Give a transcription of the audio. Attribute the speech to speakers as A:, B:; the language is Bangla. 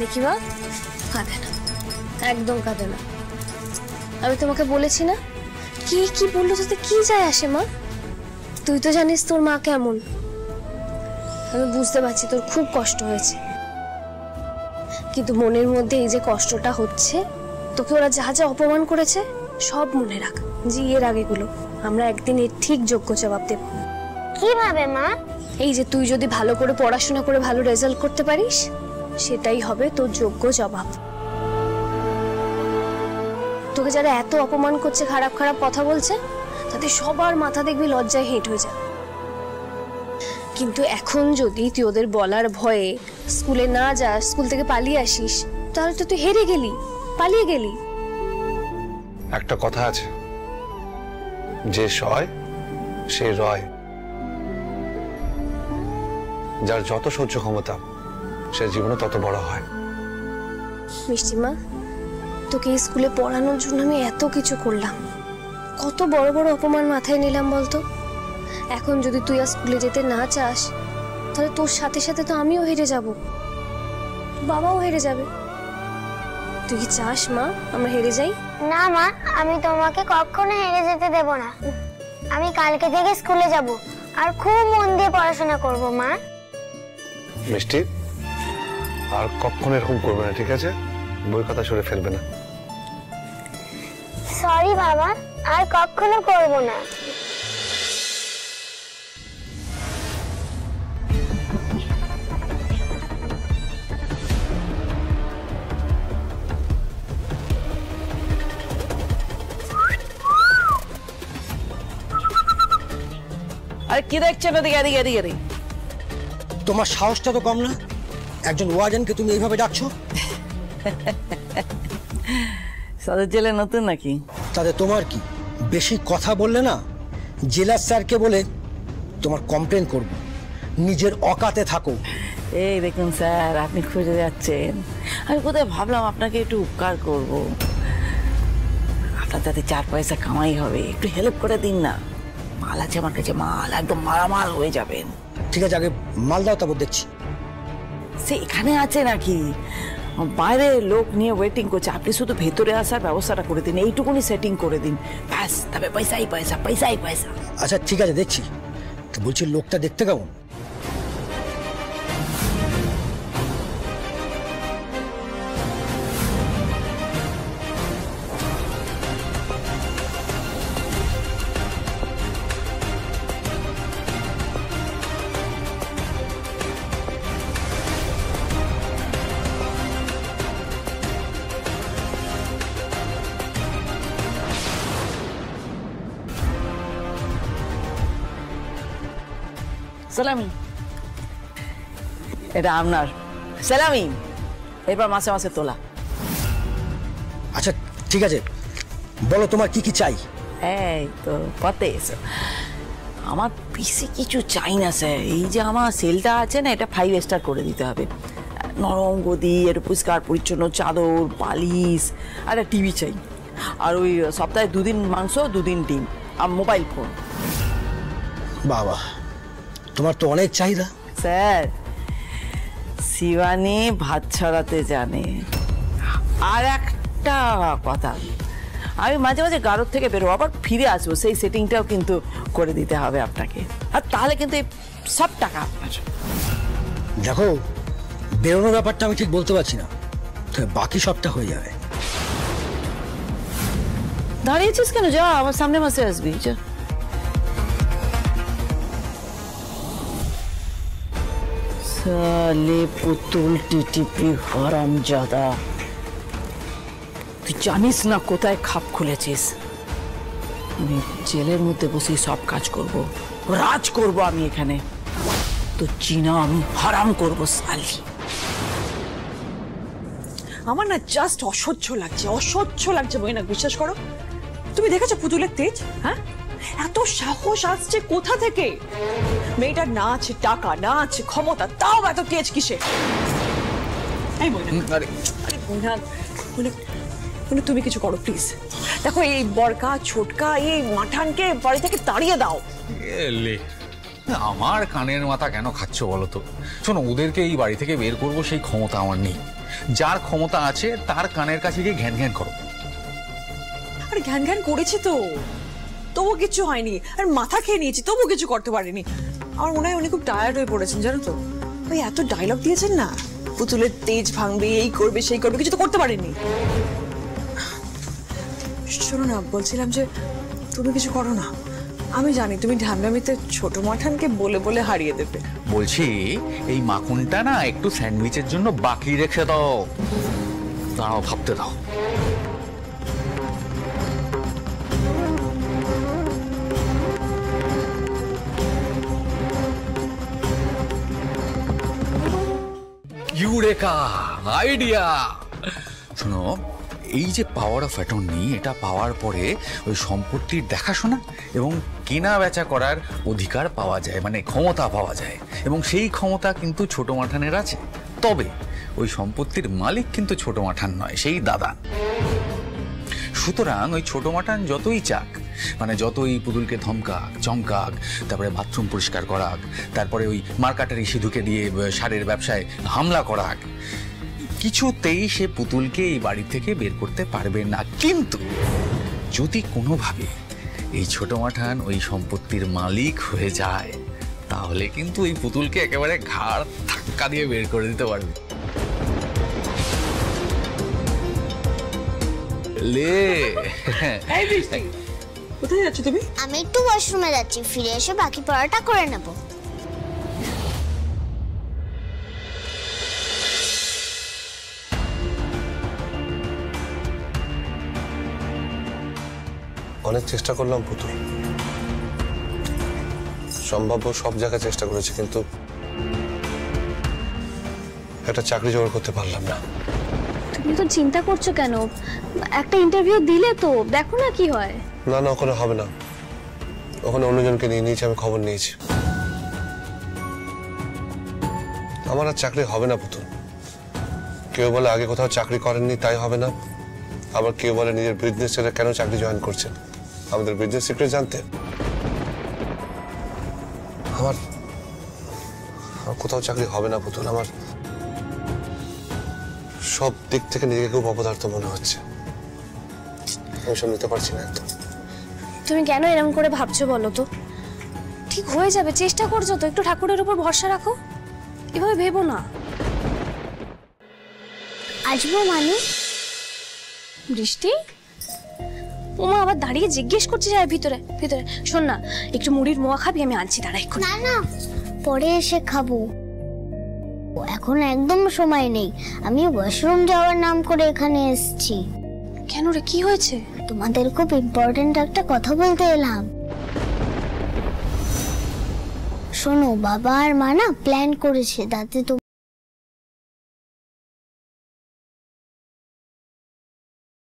A: দেখি মা, কাঁদে না, একদম কাঁদে না। আমি তোমাকে বলেছি না, কি কি বললো তাতে কি যায় আসে মা? তুই তো জানিস তোর মা কেমন। আমি বুঝতে পারছি তোর খুব কষ্ট হয়েছে, কিন্তু মনের মধ্যে এই যে কষ্টটা হচ্ছে, তোকে ওরা যা যা অপমান করেছে সব মনে রাখ। যে এর আগেগুলো আমরা একদিন এর ঠিক যোগ্য জবাব দেব।
B: কিভাবে মা?
A: এই যে তুই যদি ভালো করে পড়াশোনা করে ভালো রেজাল্ট করতে পারিস, সেটাই হবে তোর যোগ্য জবাব। তোকে যারা এত অপমান করছে, খারাপ খারাপ কথা বলছে, তাদের সবার মাথা দেখবি লজ্জায় হেঁট হয়ে যায়। কিন্তু এখন যদি তুই ওদের বলার ভয়ে স্কুলে না যাস, স্কুল থেকে পালিয়ে আসিস, তাহলে তো তুই হেরে গেলি, পালিয়ে গেলি।
C: একটা কথা আছে, যে সয় সে রয়। যার যত সহ্য ক্ষমতা, সে জীবনে তত বড় হয়।
A: মিষ্টিমা, তোকে স্কুলে পড়ানোর জন্য আমি এত কিছু করলাম, কত বড় বড় অপমান মাথায় নিলাম বলতো। এখন যদি তুই আর স্কুলে যেতে না চাস, তাহলে তোর সাথে সাথে তো আমিও হেরে যাব, বাবাও হেরে যাবে। তুই কি চাস মা আমরা হেরে যাই?
B: না মা, আমি তোমাকে কখনো হেরে যেতে দেব না। আমি কালকে থেকে স্কুলে যাব আর খুব মন দিয়ে পড়াশোনা করব মা।
C: মিষ্টি, আর কখনো এরকম করবে না, ঠিক আছে? বই কথা সরে ফেলবে না।
B: সরি বাবা, আর কখনো করব না।
D: আরে কি দেখছেন ওদিকে? এদিকে এদিকে এদিকে।
E: তোমার সাহসটা তো কম না, একজন ওয়ার্ডেনকে তুমি এইভাবে ডাকছো?
D: সদর জেলে নতুন নাকি?
E: তাতে তোমার কি? বেশি কথা বললে না জেলা স্যারকে বলে তোমার কমপ্লেন করব। নিজের অকাতে থাকো।
D: এই দেখুন স্যার, আপনি খুঁজে যাচ্ছেন, আমি কোথায় ভাবলাম আপনাকে একটু উপকার করব। আপনার তাতে 4 পয়সা কামাই হবে, একটু হেল্প করে দিন না। মাল আছে আমার কাছে, মাল একদম মারামাল হয়ে যাবেন।
E: ঠিক আছে, আগে মাল দাও, তারপর দেখছি।
D: সে এখানে আছে নাকি? বাইরে লোক নিয়ে ওয়েটিং করছে, আপনি শুধু ভেতরে আসার ব্যবস্থাটা করে দিন, এইটুকুনি সেটিং করে দিন, ব্যাস। তবে পয়সাই পয়সা, পয়সাই পয়সা।
E: আচ্ছা ঠিক আছে, দেখছি। বলছি লোকটা দেখতে কেমন?
D: সালামি, এটা আপনার সালামি, এবার মাসে মাসে তোলা।
E: আচ্ছা ঠিক আছে, বলো তোমার কি কি চাই?
D: এই তো পথে এসো। আমার বেশি কিছু চাই না স্যার, এই যে আমার সেলটা আছে না, এটা 5 স্টার করে দিতে হবে। নরম গদি, একটু পরিষ্কার পরিচ্ছন্ন চাদর, বালিশ, আর একটা টিভি চাই। আর ওই সপ্তাহে 2 দিন মাংস, 2 দিন ডিম, আর মোবাইল ফোন।
E: বাবা, তোমার তো অনেক চাহিদা।
D: স্যার, শিবানী ভাত ছড়াতে জানে। আর একটা কথা, আমি মাঝে মাঝে গারদ থেকে বেরোবো, আবার ফিরে আসবো, সেই সেটিংটাও কিন্তু করে দিতে হবে আপনাকে। আর তাহলে কিন্তু সব টাকা আপনার।
E: দেখো, বেরোনোর ব্যাপারটা আমি ঠিক বলতে পারছি না, তবে বাকি সবটা হয়ে যাবে।
D: দাঁড়িয়েছিস কেন? যা, আমার সামনে মাসে আসবি, যা। সালে পুতুল টিটিপি হারামজাদা, তুই জানিস না কোথায় খাপ খুলেছিস। আমি জেলের মধ্যে বসে সব কাজ করব, রাজ করব আমি এখানে। তো চিনা আমি হারাম করব সালি।
F: আমার না জাস্ট অসহ্য লাগছে, অসহ্য লাগছে মৈনাক, বিশ্বাস করো। তুমি দেখেছো পুতুলের তেজ? হ্যাঁ, এত সাহস আসছে কোথা থেকে? মেয়েটার না আছে টাকা, না আছে ক্ষমতা, তাও এত তেজ কিসে? এই মৈনাক, আরে মৈনাক, মৈনাক তুমি কিছু করো প্লিজ। দেখো, এই বরকা ছোটকা এই মাঠানকে বাড়ি থেকে তাড়িয়ে দাও।
G: আমার কানের মাথা কেন খাচ্ছ বলো তো? শোনো, ওদেরকে এই বাড়ি থেকে বের করবো সেই ক্ষমতা আমার নেই। যার ক্ষমতা আছে তার কানের কাছে গিয়ে ঘ্যান ঘ্যান করো।
F: আরে ঘ্যান ঘ্যান করেছি তো, তবু কিছু হয়নি। আর মাথা খেয়ে নিয়েছি, তবু কিছু করতে পারিনি। আমার মনে হয় উনি খুব টায়ার্ড হয়ে পড়েছেন, জানো তো। ওই এত ডায়লগ দিয়েছেন না, পুতুলের তেজ ভাঙবে, এই করবে সেই করবে, কিছু তো করতে পারেননি। শোনো না, বলছিলাম যে তুমি কিছু করো না। আমি জানি তুমি ঢ্যামড়ামিতে ছোট মাঠানকে বলে বলে হারিয়ে দেবে।
G: বলছি এই মাখনটা না একটু স্যান্ডউইচের জন্য বাকি রেখে দাও, দাঁড়াও ভাবতে দাও। Eureka idea! শোনো, এই যে পাওয়ার অফ অ্যাটর্নি, এটা পাওয়ার পরে ওই সম্পত্তির দেখাশোনা এবং কেনা বেচা করার অধিকার পাওয়া যায়, মানে ক্ষমতা পাওয়া যায়। এবং সেই ক্ষমতা কিন্তু ছোট মাঠানের আছে। তবে ওই সম্পত্তির মালিক কিন্তু ছোট মাঠান নয়, সেই দাদা। সুতরাং ওই ছোট মাঠান যতই চাক, মানে যতই পুতুলকে ধমকাক চমকাক, তারপরে বাথরুম পরিষ্কার করাক, তারপরে ওই মার্কাটারি সিধুকে দিয়ে সারের ব্যবসায় হামলা করাক, কিছুতেই সে পুতুলকে এই বাড়ি থেকে বের করতে পারবে না। কিন্তু যদি কোনোভাবে এই ছোট মাঠান ওই সম্পত্তির মালিক হয়ে যায়, তাহলে কিন্তু এই পুতুলকে একেবারে ঘাড় ধাক্কা দিয়ে বের করে দিতে পারবে।
F: কোথায় যাচ্ছ তুমি?
B: আমি একটু ওয়াশরুমে যাচ্ছি, ফিরে এসে বাকি পড়াটা করে নেব।
C: অনেক চেষ্টা করলাম পুতুল, সম্ভাব্য সব জায়গায় চেষ্টা করেছি, কিন্তু একটা চাকরি জোগাড় করতে পারলাম না।
A: তুমি তো চিন্তা করছো কেন? একটা ইন্টারভিউ দিলে তো, দেখো না কি হয়।
C: না না, ওখানে হবে না। ওখানে অন্যজনকে নিয়ে নিয়েছি, আমি খবর নিয়েছি। আমার আর চাকরি হবে না পুতুল। কেউ বলে আগে কোথাও চাকরি করেননি তাই হবে না, আবার কেউ বলে নিজের বিজনেস ছেড়ে কেন চাকরি জয়েন করছেন, আমাদের বিজনেস সিক্রেট জানতে। আমার কোথাও চাকরি হবে না পুতুল। আমার সব দিক থেকে নিজেকে খুব অপদার্থ মনে হচ্ছে। আমি সব নিতে পারছি না একদম।
A: তুমি কেন এরকম করে ভাবছো বলো তো? ঠিক হয়ে যাবে, চেষ্টা করছো তো, একটু ঠাকুরের উপর ভরসা রাখো। এভাবে ভেবো না।
B: আসবো মানে?
A: বৃষ্টি, ওমা আবার দাঁড়িয়ে জিজ্ঞেস করছে যায় ভিতরে ভিতরে। শোন না, একটু মুড়ির মোয়া খাবি? আমি আনছি, দাঁড়া একটু।
B: না না, পরে এসে খাবো, এখন একদম সময় নেই। আমি ওয়াশরুম যাওয়ার নাম করে এখানে এসেছি।
A: কেন রে, কি হয়েছে?
B: তোমাদের খুব ইম্পর্টেন্ট একটা কথা বলতে এলাম। শোনো, বাবা আর মা না প্ল্যান করেছে, তাতে তো